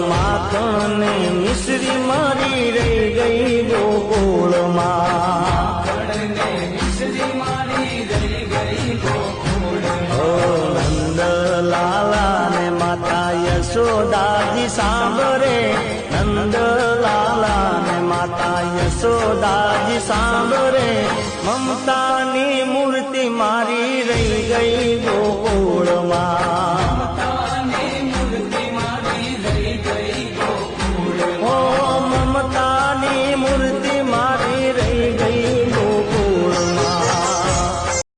માખણ ને મિશ્રી મારી રહી ગઈ ગોકુળમાં નંદલાલા ને માતા યશોદાજી સાંભળે નંદલાલા ને માતા યશોદાજી સાંભળે મમતાની મૂર્તિ મારી રહી ગઈ ગોકુળ